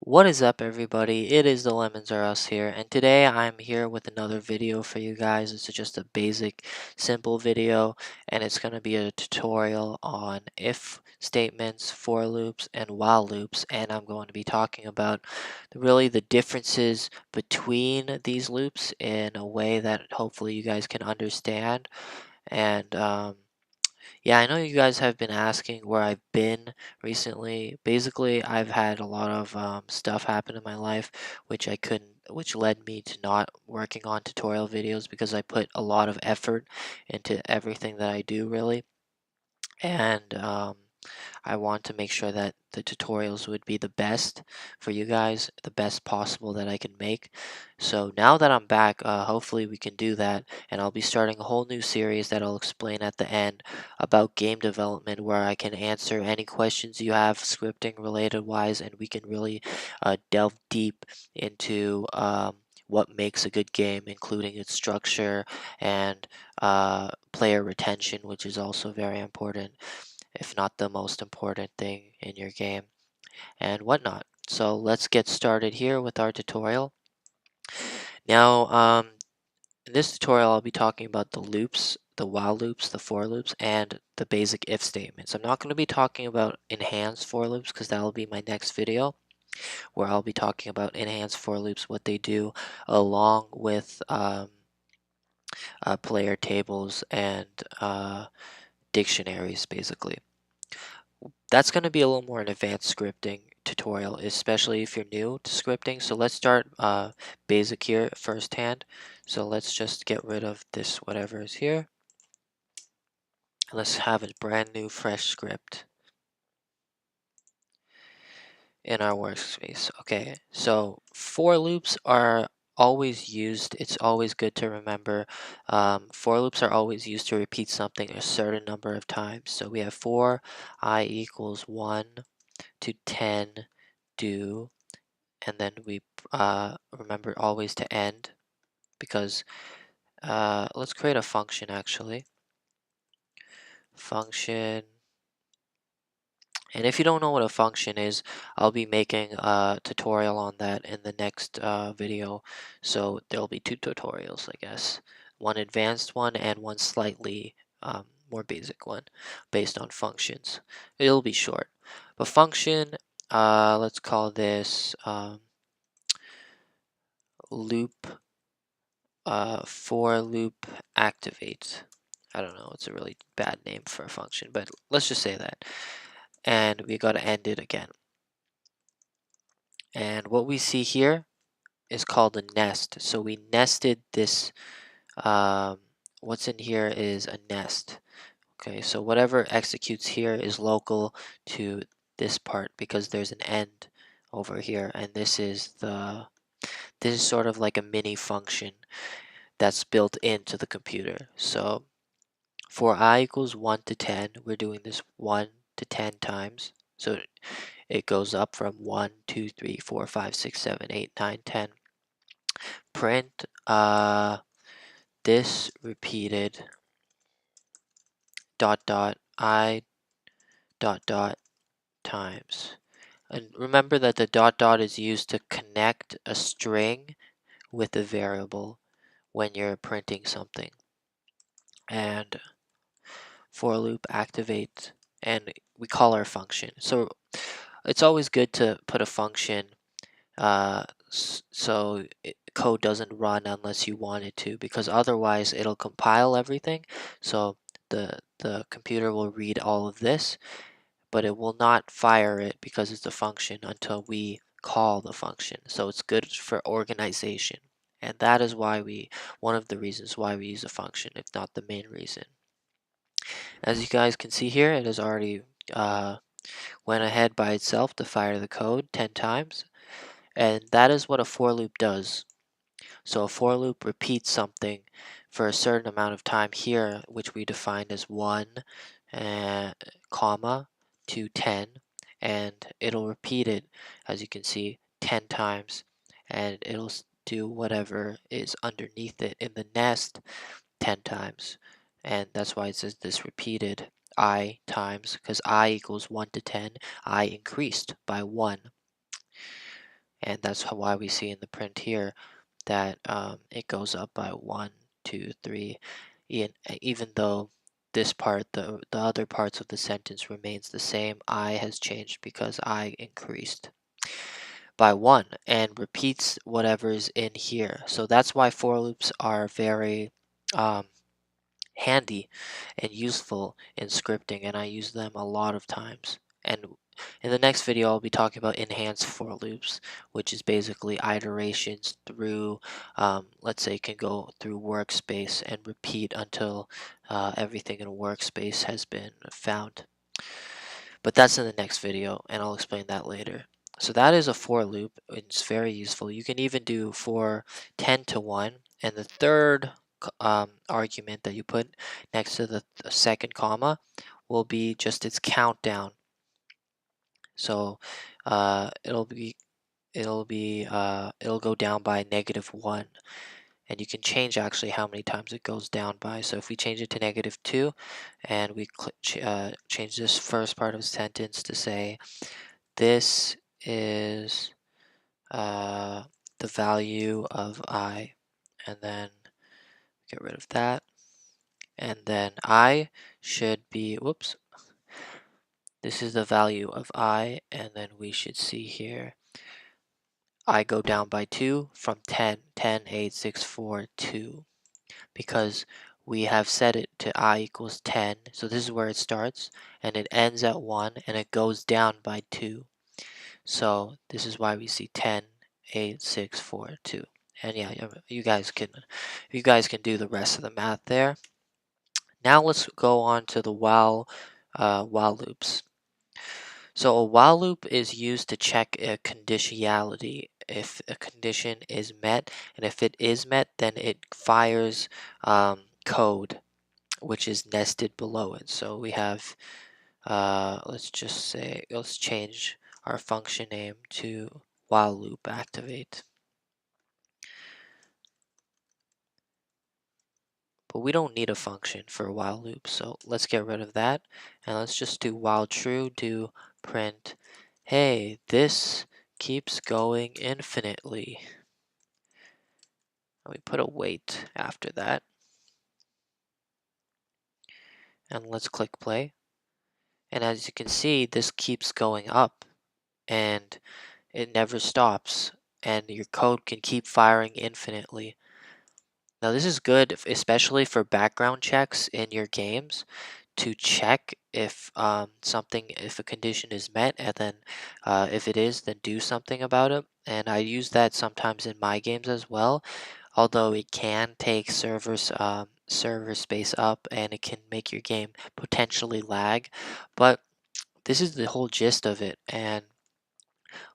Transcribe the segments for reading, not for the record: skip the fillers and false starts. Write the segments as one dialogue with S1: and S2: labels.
S1: What is up, everybody? It is the Lemons Are Us here, and today I'm here with another video for you guys. It's just a basic, simple video, and it's going to be a tutorial on if statements, for loops, and while loops. And I'm going to be talking about really the differences between these loops in a way that hopefully you guys can understand. And yeah, I know you guys have been asking where I've been recently. Basically, I've had a lot of stuff happen in my life, which led me to not working on tutorial videos because I put a lot of effort into everything that I do, really. And I want to make sure that the tutorials would be the best for you guys, the best possible that I can make. So now that I'm back, hopefully we can do that, and I'll be starting a whole new series that I'll explain at the end about game development, where I can answer any questions you have scripting related wise, and we can really delve deep into what makes a good game, including its structure and player retention, which is also very important, if not the most important thing in your game, and whatnot. So let's get started here with our tutorial. Now, in this tutorial, I'll be talking about the loops, the while loops, the for loops, and the basic if statements. I'm not going to be talking about enhanced for loops because that will be my next video, where I'll be talking about enhanced for loops, what they do, along with player tables and dictionaries, basically. That's going to be a little more an advanced scripting tutorial, especially if you're new to scripting. So let's start basic here firsthand. So let's just get rid of this whatever is here. Let's have a brand new fresh script in our workspace. Okay, so for loops are always used. It's always good to remember for loops are always used to repeat something a certain number of times. So we have for I equals 1 to 10 do, and then we remember always to end, because let's create a function actually. Function. And if you don't know what a function is, I'll be making a tutorial on that in the next video. So there'll be two tutorials, I guess. One advanced one and one slightly more basic one based on functions. It'll be short. But function, let's call this loop, for loop activate. I don't know, it's a really bad name for a function, but let's just say that. And we got to end it again. And what we see here is called a nest. So we nested this, what's in here is a nest. Okay, so whatever executes here is local to this part because there's an end over here, and this is sort of like a mini function that's built into the computer. So for I equals 1 to 10, we're doing this 1 to 10 times. So it goes up from 1, 2, 3, 4, 5, 6, 7, 8, 9, 10. Print this repeated dot dot I dot dot times. And remember that the dot dot is used to connect a string with a variable when you're printing something. And for loop activate, and we call our function. So it's always good to put a function so code doesn't run unless you want it to, because otherwise it'll compile everything. So the computer will read all of this, but it will not fire it because it's a function until we call the function. So it's good for organization, and that is why one of the reasons why we use a function, if not the main reason. As you guys can see here, it has already went ahead by itself to fire the code 10 times. And that is what a for loop does. So a for loop repeats something for a certain amount of time here, which we defined as 1, comma, to 10. And it'll repeat it, as you can see, 10 times. And it'll do whatever is underneath it in the nest 10 times. And that's why it says this repeated I times, because I equals 1 to 10. I increased by 1. and that's why we see in the print here that it goes up by 1, 2, 3, even though this part, the other parts of the sentence remains the same. I has changed because I increased by 1 and repeats whatever's in here. So that's why for loops are very um, handy and useful in scripting, and I use them a lot of times. And in the next video, I'll be talking about enhanced for loops, which is basically iterations through, let's say, can go through workspace and repeat until everything in a workspace has been found. But that's in the next video, and I'll explain that later. So that is a for loop. It's very useful. You can even do for 10 to 1, and the third argument that you put next to the second comma will be just its countdown. So it'll go down by -1, and you can change actually how many times it goes down by. So if we change it to -2, and we change this first part of the sentence to say this is the value of I, and then get rid of that, and then I should be, whoops, this is the value of I, and then we should see here I go down by 2 from 10, 10, 8, 6, 4, 2, because we have set it to I equals 10, so this is where it starts, and it ends at 1, and it goes down by 2. So this is why we see 10, 8, 6, 4, 2. And yeah, you guys can do the rest of the math there. Now let's go on to the while loops. So a while loop is used to check a conditionality. If a condition is met, and if it is met, then it fires code which is nested below it. So we have let's change our function name to while loop activate. But we don't need a function for a while loop, so let's get rid of that, and let's just do while true, do print, hey, this keeps going infinitely. And we put a wait after that, and let's click play. And as you can see, this keeps going up, and it never stops, and your code can keep firing infinitely. Now this is good, especially for background checks in your games, to check if if a condition is met, and then if it is, then do something about it. And I use that sometimes in my games as well, although it can take server space up, and it can make your game potentially lag. But this is the whole gist of it. And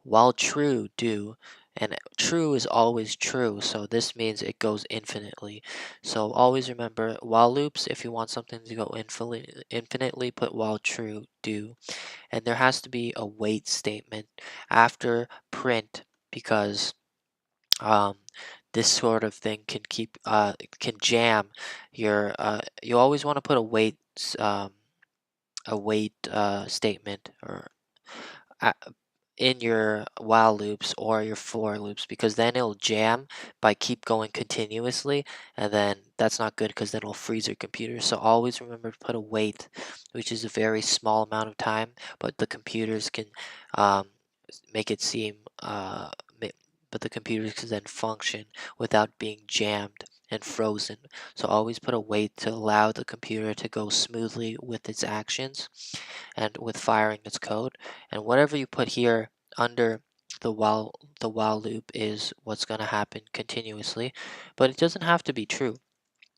S1: while true, do, and true is always true, so this means it goes infinitely. So always remember while loops, if you want something to go infinitely, put while true, do. And there has to be a wait statement after print, because this sort of thing can jam your you always want to put a wait statement or in your while loops or your for loops, because then it'll jam by keep going continuously, and then that's not good because then it'll freeze your computer. So always remember to put a wait, which is a very small amount of time, but the computers can make it seem but the computers can then function without being jammed and frozen. So always put a wait to allow the computer to go smoothly with its actions and with firing its code. And whatever you put here under the while loop is what's going to happen continuously, but it doesn't have to be true.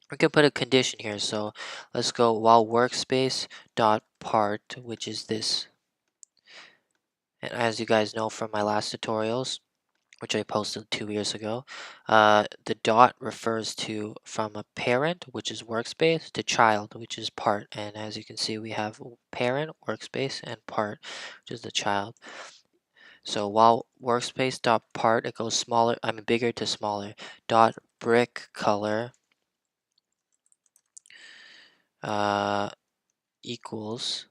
S1: We can put a condition here. So let's go while workspace dot part, which is this. And as you guys know from my last tutorials, which I posted 2 years ago, the dot refers to from a parent, which is workspace, to child, which is part. And as you can see, we have parent, workspace, and part, which is the child. So while workspace dot part, it goes smaller, bigger to smaller, dot brick color equals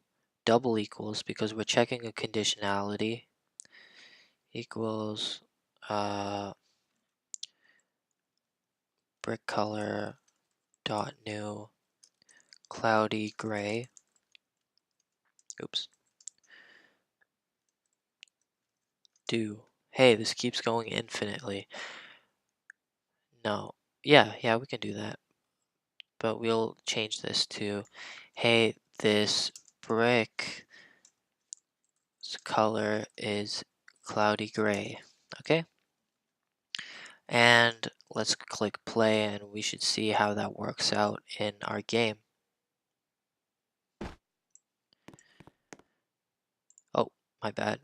S1: double equals, because we're checking a conditionality, equals brick color dot new cloudy gray. Oops. Do. Hey, this keeps going infinitely. No. Yeah, we can do that. But we'll change this to, hey, this brick color is cloudy gray. Okay? And let's click play and we should see how that works out in our game. Oh, my bad.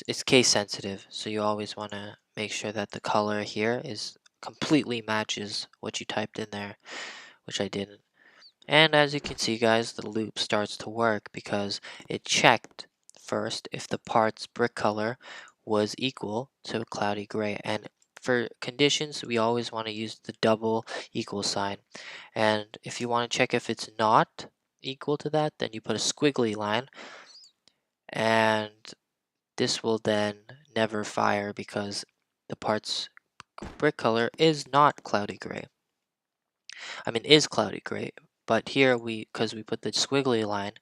S1: It's case sensitive, so you always want to make sure that the color here is completely matches what you typed in there, which I didn't. And as you can see, guys, the loop starts to work because it checked first if the part's brick color was equal to cloudy gray. And for conditions, we always want to use the double equal sign. And if you want to check if it's not equal to that, then you put a squiggly line, and this will then never fire because the part's brick color is not cloudy gray. I mean, is cloudy gray, but here because we put the squiggly line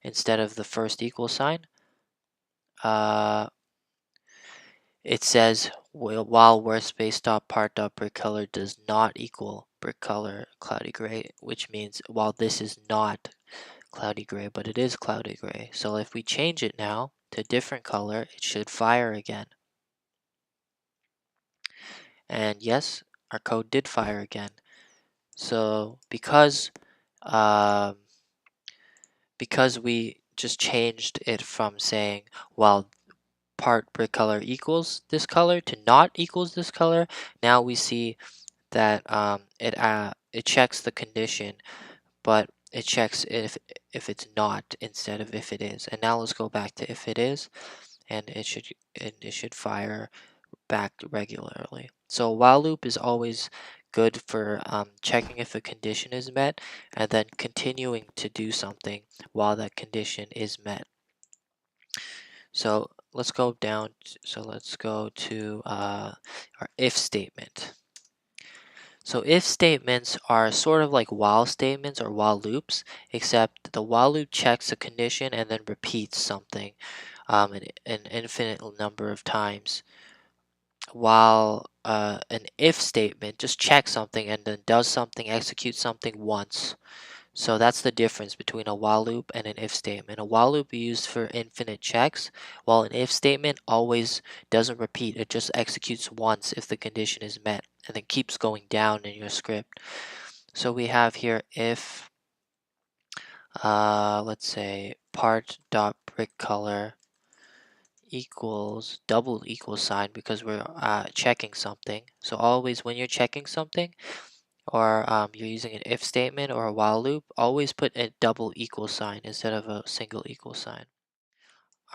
S1: instead of the first equal sign, it says while workspace.part.brick color does not equal brick color cloudy gray, which means while this is not cloudy gray, but it is cloudy gray. So if we change it now to a different color, it should fire again. And yes, our code did fire again. So because we just changed it from saying while part brick color equals this color to not equals this color, now we see that it checks the condition, but it checks if it's not instead of if it is. And now let's go back to if it is, and it should fire back regularly. So while loop is always good for checking if a condition is met and then continuing to do something while that condition is met. So let's go down. Let's go to our if statement. So if statements are sort of like while statements or while loops, except the while loop checks a condition and then repeats something an infinite number of times, while an if statement just checks something and then does something, executes something once. So that's the difference between a while loop and an if statement. A while loop is used for infinite checks, while an if statement always doesn't repeat. It just executes once if the condition is met and then keeps going down in your script. So we have here if, let's say part.brickColor equals double equal sign because we're checking something. So always when you're checking something, or you're using an if statement or a while loop, always put a double equal sign instead of a single equal sign.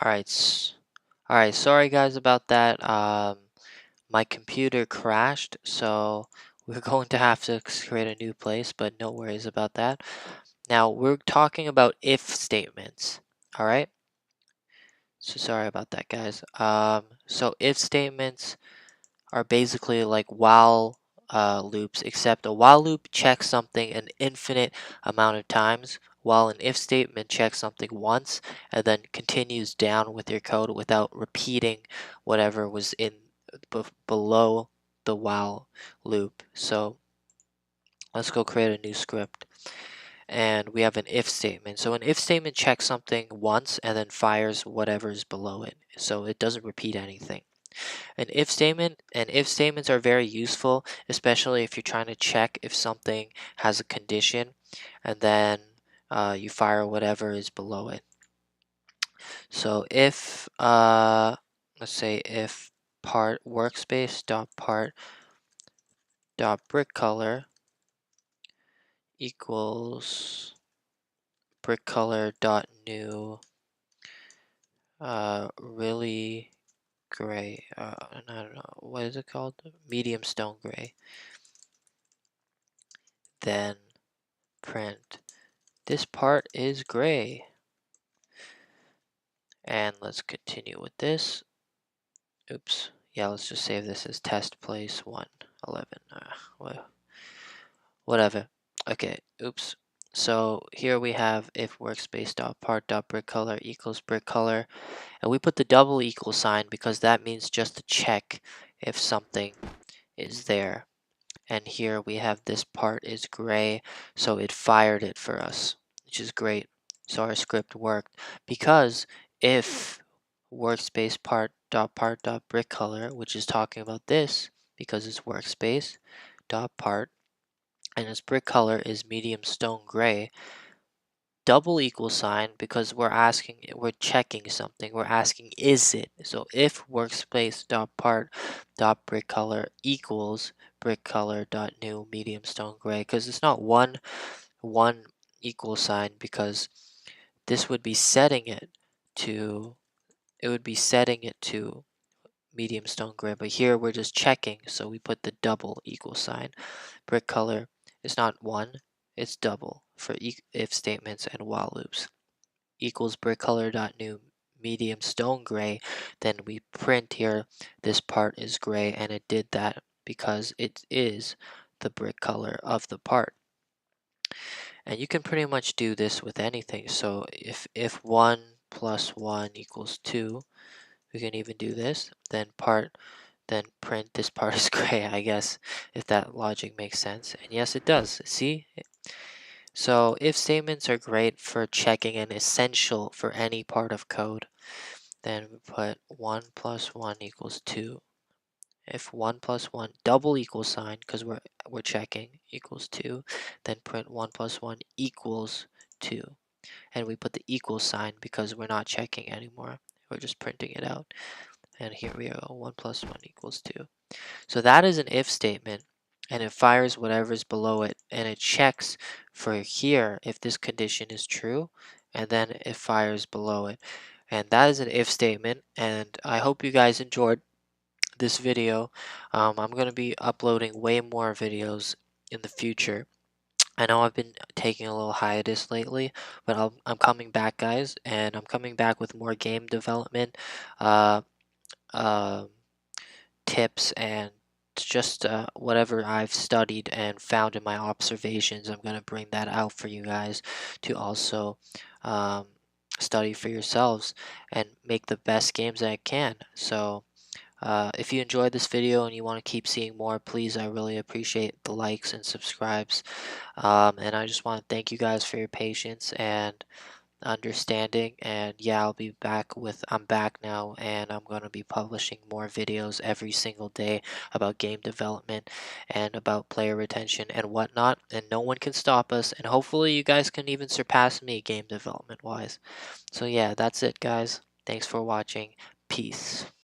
S1: All right, sorry guys about that. My computer crashed, so we're going to have to create a new place, but no worries about that. Now we're talking about if statements. All right, so sorry about that, guys. So if statements are basically like while loops, except a while loop checks something an infinite amount of times, while an if statement checks something once and then continues down with your code without repeating whatever was in below the while loop. So let's go create a new script. And we have an if statement. So an if statement checks something once and then fires whatever is below it. So it doesn't repeat anything. An if statement and if statements are very useful, especially if you're trying to check if something has a condition and then you fire whatever is below it. So if let's say if part workspace dot part dot brick color equals brick color dot new really gray, I don't know, what is it called, medium stone gray, then print this part is gray. And let's continue with this. Oops, yeah, let's just save this as test place 111. Whatever. Okay, oops. So here we have if workspace dot part dot brick color equals brick color, and we put the double equal sign because that means just to check if something is there. And here we have this part is gray, so it fired it for us, which is great. So our script worked because if workspace part dot brick color, which is talking about this because it's workspace dot part and its brick color is medium stone gray, double equal sign because we're checking something, we're asking is it. So if workspace dot part dot brick color equals brick color dot new medium stone gray, because it's not one equal sign, because this would be setting it to medium stone gray, but here we're just checking, so we put the double equal sign. Brick color is not one, it's double for if statements and while loops. Equals brick color dot new medium stone gray, then we print here this part is gray, and it did that because it is the brick color of the part. And you can pretty much do this with anything. So if 1 plus 1 equals 2, we can even do this, then print this part is gray, I guess, if that logic makes sense. And yes, it does. See? So if statements are great for checking and essential for any part of code, then we put 1 plus 1 equals 2. If 1 plus 1 double equal sign, because we're checking, equals 2, then print 1 plus 1 equals 2. And we put the equal sign because we're not checking anymore. We're just printing it out. And here we go, 1 plus 1 equals 2. So that is an if statement, and it fires whatever's below it, and it checks for here if this condition is true, and then it fires below it. And that is an if statement, and I hope you guys enjoyed this video. I'm going to be uploading way more videos in the future. I know I've been taking a little hiatus lately, but I'm coming back, guys, and I'm coming back with more game development uh, uh, tips and just whatever I've studied and found in my observations. I'm going to bring that out for you guys to also um, study for yourselves and make the best games that I can. So if you enjoyed this video and you want to keep seeing more, please, I really appreciate the likes and subscribes. And I just want to thank you guys for your patience and understanding. And yeah, I'm back now, and I'm going to be publishing more videos every single day about game development and about player retention and whatnot. And no one can stop us. And hopefully you guys can even surpass me game development wise. So yeah, that's it, guys. Thanks for watching. Peace.